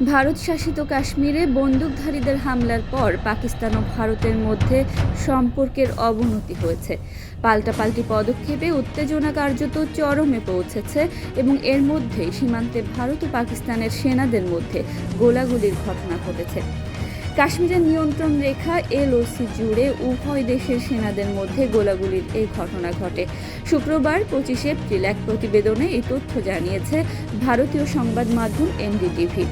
ভারত শাসিত কাশ্মীরে বন্দুকধারীদের হামলার পর পাকিস্তান ও ভারতের মধ্যে সম্পর্কের অবনতি হয়েছে। পাল্টাপাল্টি পদক্ষেপে উত্তেজনা কার্যত চরমে পৌঁছেছে এবং এর মধ্যেই সীমান্তে ভারত ও পাকিস্তানের সেনাদের মধ্যে গোলাগুলির ঘটনা ঘটেছে। কাশ্মীরের নিয়ন্ত্রণ রেখা এলওসি জুড়ে উভয় দেশের সেনাদের মধ্যে গোলাগুলির এই ঘটনা ঘটে। শুক্রবার 25 এপ্রিল এক প্রতিবেদনে এই তথ্য জানিয়েছে ভারতীয় সংবাদ মাধ্যম এনডিটিভি।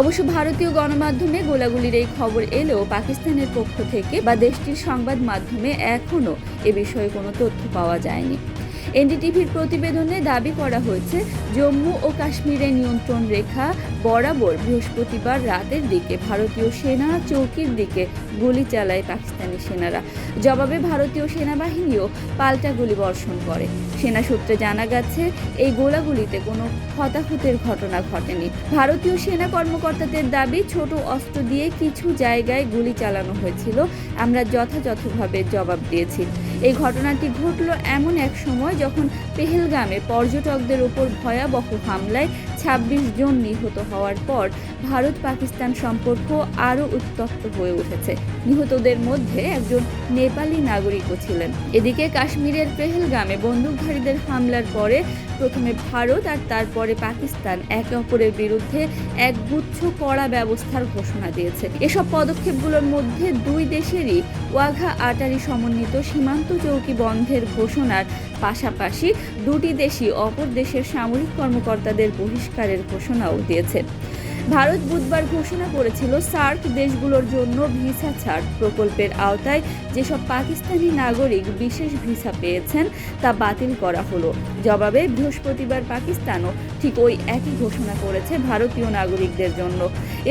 অবশ্য ভারতীয় গণমাধ্যমে গোলাগুলির এই খবর এলেও পাকিস্তানের পক্ষ থেকে বা দেশটির সংবাদ মাধ্যমে এখনও এ বিষয়ে কোনো তথ্য পাওয়া যায়নি। এনডিটিভির প্রতিবেদনে দাবি করা হয়েছে, জম্মু ও কাশ্মীরের নিয়ন্ত্রণ রেখা বরাবর বৃহস্পতিবার রাতের দিকে ভারতীয় সেনা চৌকির দিকে গুলি চালায় পাকিস্তানি সেনারা। জবাবে ভারতীয় সেনাবাহিনীও পাল্টা গুলি বর্ষণ করে। সেনা সূত্রে জানা গেছে, এই গোলাগুলিতে কোনো হতাহতের ঘটনা ঘটেনি। ভারতীয় সেনা কর্মকর্তাদের দাবি, ছোট অস্ত্র দিয়ে কিছু জায়গায় গুলি চালানো হয়েছিল, আমরা যথাযথভাবে জবাব দিয়েছি। এই ঘটনাটি ঘটল এমন এক সময় যখন পেহেলগামে পর্যটকদের উপর ভয়াবহ হামলায় 26 জন নিহত হওয়ার পর ভারত পাকিস্তান সম্পর্ক আরও উত্তপ্ত হয়ে উঠেছে। নিহতদের মধ্যে একজন নেপালি নাগরিকও ছিলেন। এদিকে কাশ্মীরের পেহেলগামে বন্দুকধারীদের হামলার পরে প্রথমে ভারত আর তারপরে পাকিস্তান একে অপরের বিরুদ্ধে একগুচ্ছ কড়া ব্যবস্থার ঘোষণা দিয়েছে। এসব পদক্ষেপগুলোর মধ্যে দুই দেশেরই ওয়াঘা আটারি সমন্বিত সীমান্ত চৌকি বন্ধের ঘোষণার পাশাপাশি দুটি দেশই অপর দেশের সামরিক কর্মকর্তাদের বহিষ্কারের ঘোষণাও দিয়েছে। ভারত বুধবার ঘোষণা করেছিল, সার্ক দেশগুলোর জন্য ভিসা ছাড় প্রকল্পের আওতায় যেসব পাকিস্তানি নাগরিক বিশেষ ভিসা পেয়েছেন তা বাতিল করা হলো। জবাবে বৃহস্পতিবার পাকিস্তানও ঠিক ওই একই ঘোষণা করেছে ভারতীয় নাগরিকদের জন্য।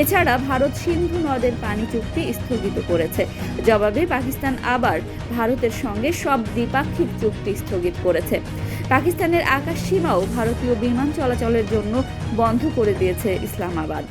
এছাড়া ভারত সিন্ধু নদের পানি চুক্তি স্থগিত করেছে। জবাবে পাকিস্তান আবার ভারতের সঙ্গে সব দ্বিপাক্ষিক চুক্তি স্থগিত করেছে। পাকিস্তানের আকাশ সীমাও ভারতীয় বিমান চলাচলের জন্য বন্ধ করে দিয়েছে ইসলামাবাদ।